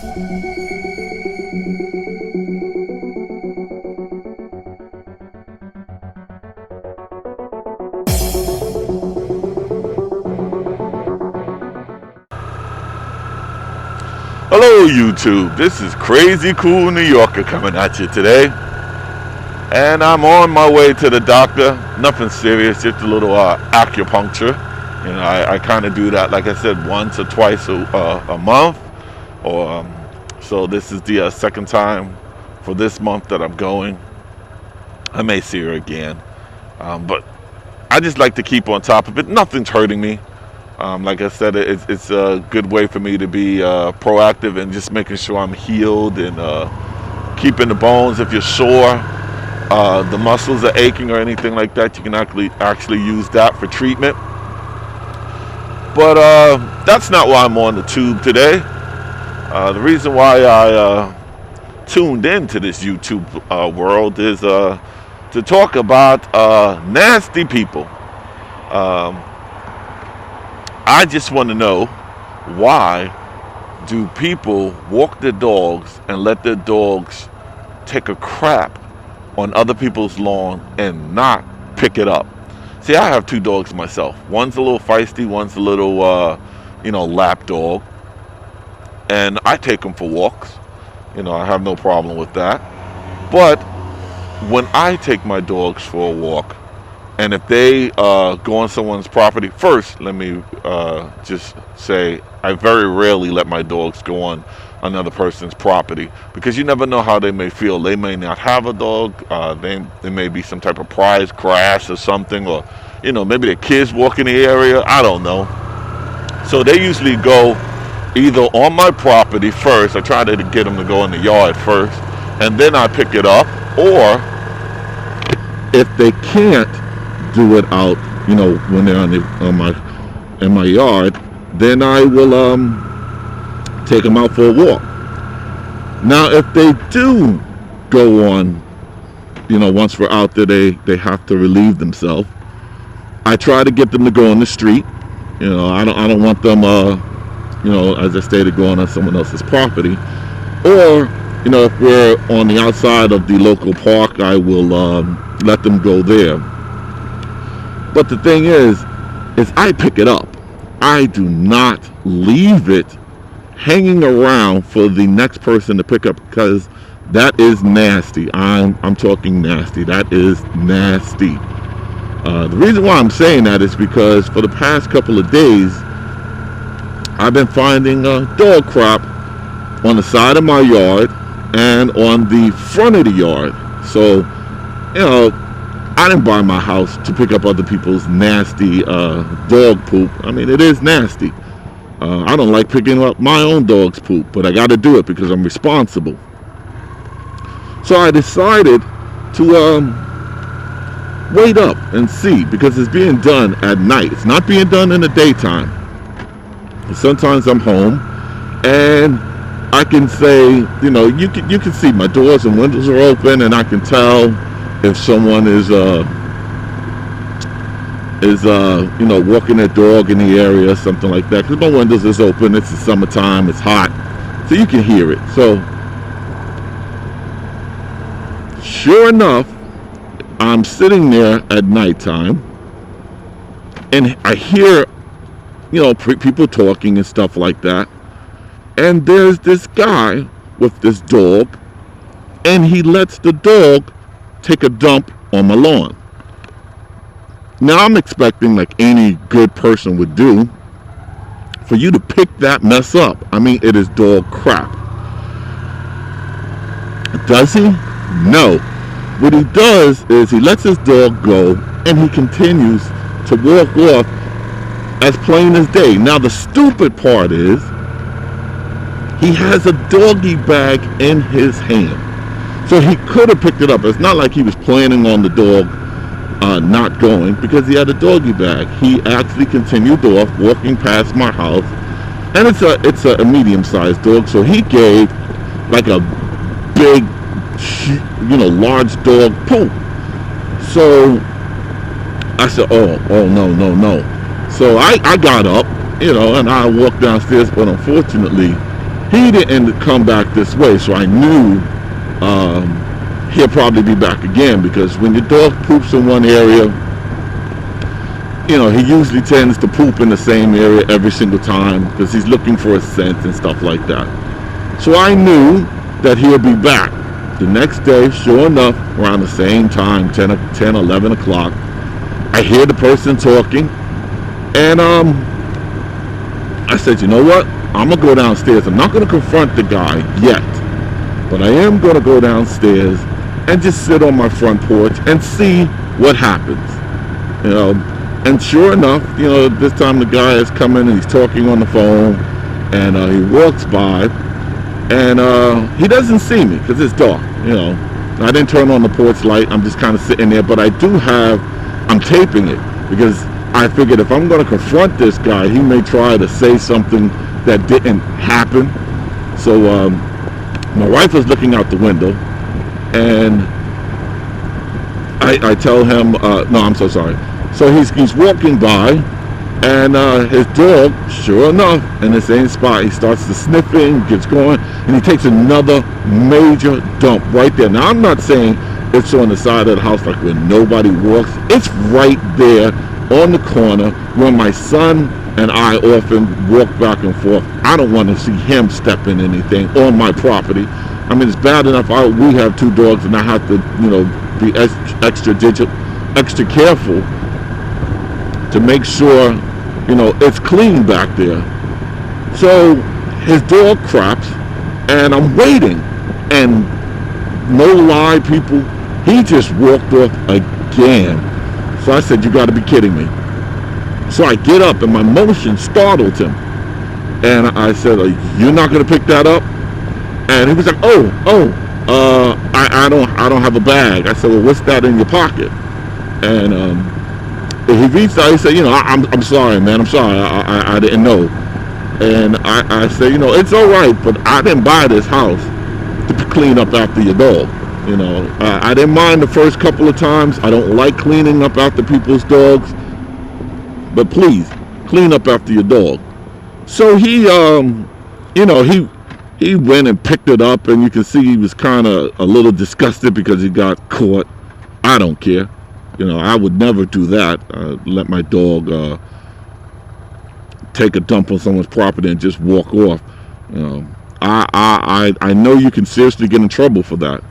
Hello YouTube, this is Crazy Cool New Yorker coming at you today. And I'm on my way to the doctor. Nothing serious, just a little acupuncture. You know, I kind of do that, like I said, once or twice a month. So this is the second time for this month that I'm going. I may see her again. But I just like to keep on top of it. Nothing's hurting me. Like I said, it's a good way for me to be proactive and just making sure I'm healed and keeping the bones. If you're sore, the muscles are aching or anything like that, you can actually use that for treatment. But that's not why I'm on the tube today. The reason why I tuned into this YouTube world is to talk about nasty people. I just want to know, why do people walk their dogs and let their dogs take a crap on other people's lawn and not pick it up? See, I have two dogs myself. One's a little feisty, one's a little, lap dog. And I take them for walks. I have no problem with that. But when I take my dogs for a walk, and if they go on someone's property, first, let me just say, I very rarely let my dogs go on another person's property, because you never know how they may feel. They may not have a dog. They may be some type of prize grass or something, or maybe their kids walk in the area. I don't know. So they usually go either on my property first. I try to get them to go in the yard first, and then I pick it up. Or if they can't do it out, when they're in my yard, then I will take them out for a walk. Now, if they do go on, once we're out there, they have to relieve themselves. I try to get them to go on the street. I don't want them, as I stated, going on someone else's property. Or, if we're on the outside of the local park, I will let them go there. But the thing is I pick it up. I do not leave it hanging around for the next person to pick up, because that is nasty. I'm talking nasty. That is nasty. The reason why I'm saying that is because for the past couple of days, I've been finding dog crap on the side of my yard and on the front of the yard. So, I didn't buy my house to pick up other people's nasty dog poop. I mean, it is nasty. I don't like picking up my own dog's poop, but I got to do it because I'm responsible. So I decided to wait up and see, because it's being done at night. It's not being done in the daytime. Sometimes I'm home and I can say, you can see my doors and windows are open, and I can tell if someone is walking their dog in the area or something like that, because my windows is open. It's the summertime, it's hot, so you can hear it. So sure enough, I'm sitting there at nighttime and I hear people talking and stuff like that, and there's this guy with this dog, and he lets the dog take a dump on my lawn. Now, I'm expecting, like any good person would do, for you to pick that mess up. I mean, it is dog crap. Does he? No. What he does is he lets his dog go, and he continues to walk off as plain as day. Now, the stupid part is he has a doggy bag in his hand. So he could have picked it up. It's not like he was planning on the dog not going, because he had a doggy bag. He actually continued off, walking past my house, and it's a medium-sized dog. So he gave like a big, large dog poop. So I said, oh no. So I got up, and I walked downstairs, but unfortunately, He didn't come back this way, so I knew he'll probably be back again, because when your dog poops in one area, you know, he usually tends to poop in the same area every single time because he's looking for a scent and stuff like that. So I knew that he'll be back. The next day, sure enough, around the same time, 10, 11 o'clock, I hear the person talking, and I said, you know what? I'm going to go downstairs. I'm not going to confront the guy yet, but I am going to go downstairs and just sit on my front porch and see what happens. You know, and sure enough, you know, this time the guy is coming and he's talking on the phone, and he walks by, and he doesn't see me because it's dark. You know, I didn't turn on the porch light. I'm just kind of sitting there, but I'm taping it because I figured if I'm going to confront this guy, he may try to say something that didn't happen. So my wife was looking out the window, and I tell him, no, I'm so sorry. So he's walking by, and his dog, sure enough, in the same spot, he starts to sniffing, gets going, and he takes another major dump right there. Now, I'm not saying it's on the side of the house like where nobody walks. It's right there on the corner where my son and I often walk back and forth. I don't want to see him step in anything on my property. I mean, it's bad enough we have two dogs, and I have to, you know, be extra careful to make sure, you know, it's clean back there. So his dog craps, and I'm waiting, and no lie, people, he just walked off again. So I said, you got to be kidding me. So I get up, and my motion startled him, and I said, you're not going to pick that up? And he was like, I don't have a bag. I said, well, what's that in your pocket? And he reached out, he said, you know, I'm sorry, man, I'm sorry, I didn't know. And I said, you know, it's all right, but I didn't buy this house to clean up after your dog. You know, I didn't mind the first couple of times. I don't like cleaning up after people's dogs, but please, clean up after your dog. So he, you know, he went and picked it up, and you can see he was kind of a little disgusted because he got caught. I don't care. You know, I would never do that. Let my dog take a dump on someone's property and just walk off. You know, I know you can seriously get in trouble for that.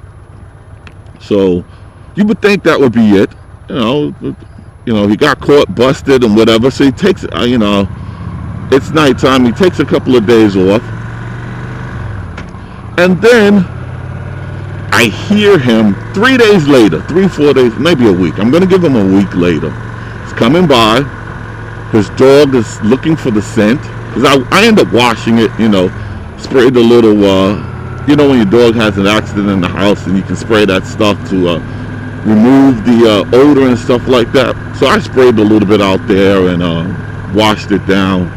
So you would think that would be it. You know, he got caught, busted, and whatever. So he takes, you know, it's nighttime. He takes a couple of days off, and then I hear him 3 days later, 3-4 days, maybe a week. I'm going to give him a week later. He's coming by. His dog is looking for the scent. Because I end up washing it, you know, sprayed a little, you know, when your dog has an accident in the house and you can spray that stuff to remove the odor and stuff like that. So I sprayed a little bit out there and washed it down,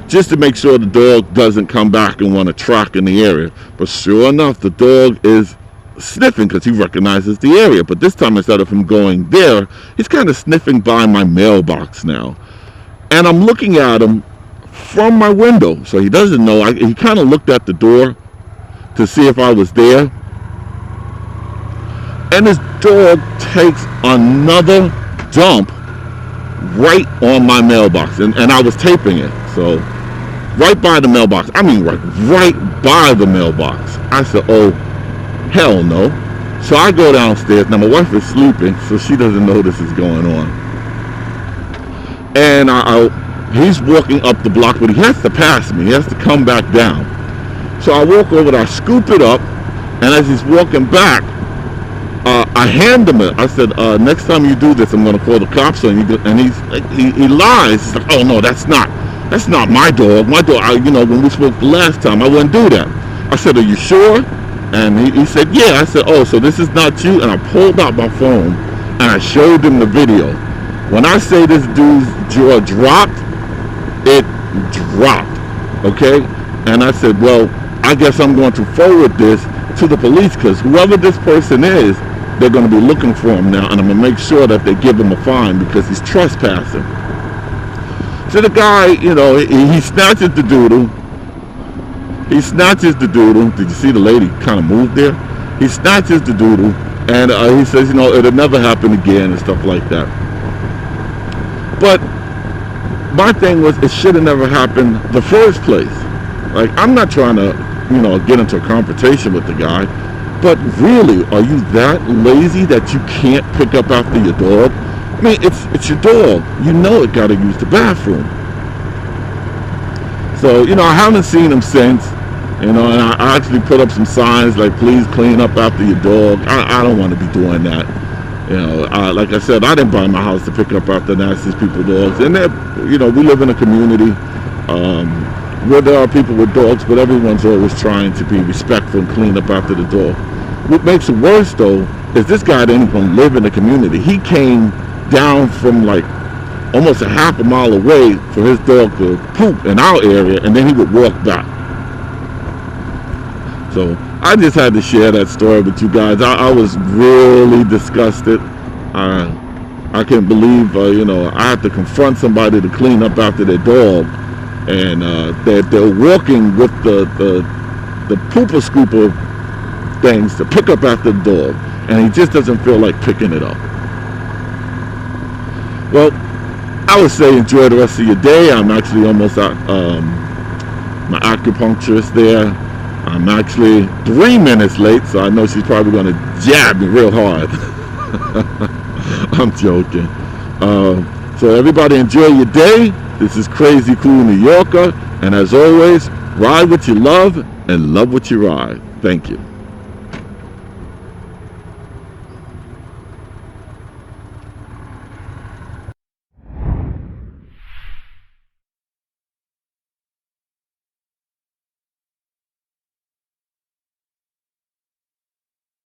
just to make sure the dog doesn't come back and want to track in the area. But sure enough, the dog is sniffing because he recognizes the area. But this time, instead of him going there, he's kind of sniffing by my mailbox now. And I'm looking at him from my window. So he doesn't know. He kind of looked at the door to see if I was there. And his dog takes another dump right on my mailbox. And I was taping it. So right by the mailbox. I mean, right by the mailbox. I said, oh, hell no. So I go downstairs. Now, my wife is sleeping, so she doesn't know this is going on. And he's walking up the block, but he has to pass me. He has to come back down. So I walk over there, I scoop it up, and as he's walking back, I hand him it. I said, next time you do this, I'm going to call the cops on you. And he lies. He's like, oh, no, that's not my dog. My dog, you know, when we spoke the last time, I wouldn't do that. I said, are you sure? And he said, yeah. I said, oh, so this is not you? And I pulled out my phone, and I showed him the video. When I say this dude's jaw dropped, it dropped, okay? And I said, well, I guess I'm going to forward this to the police, because whoever this person is, they're going to be looking for him now, and I'm going to make sure that they give him a fine because he's trespassing. So the guy, you know, he snatches the doodle, He snatches the doodle. Did you see the lady kind of moved there? He snatches the doodle, and he says, you know, it'll never happen again and stuff like that. But my thing was, it should have never happened the first place. Like, I'm not trying to, you know, get into a confrontation with the guy, but really, are you that lazy that you can't pick up after your dog? I mean, it's your dog. You know it got to use the bathroom. So, you know, I haven't seen him since. You know, and I actually put up some signs like, please clean up after your dog. I don't want to be doing that. You know, like I said, I didn't buy my house to pick up after nasty people's dogs. And, you know, we live in a community where there are people with dogs, but everyone's always trying to be respectful and clean up after the dog. What makes it worse, though, is this guy didn't even live in the community. He came down from, like, almost a half a mile away for his dog to poop in our area, and then he would walk back. So I just had to share that story with you guys. I was really disgusted. I can't believe, you know, I had to confront somebody to clean up after their dog, and they're walking with the pooper scooper things to pick up after the dog, and he just doesn't feel like picking it up. Well, I would say enjoy the rest of your day. I'm actually almost at my acupuncturist there. I'm actually 3 minutes late, so I know she's probably going to jab me real hard. I'm joking. So everybody enjoy your day. This is Crazy Cool New Yorker. And as always, ride what you love and love what you ride. Thank you.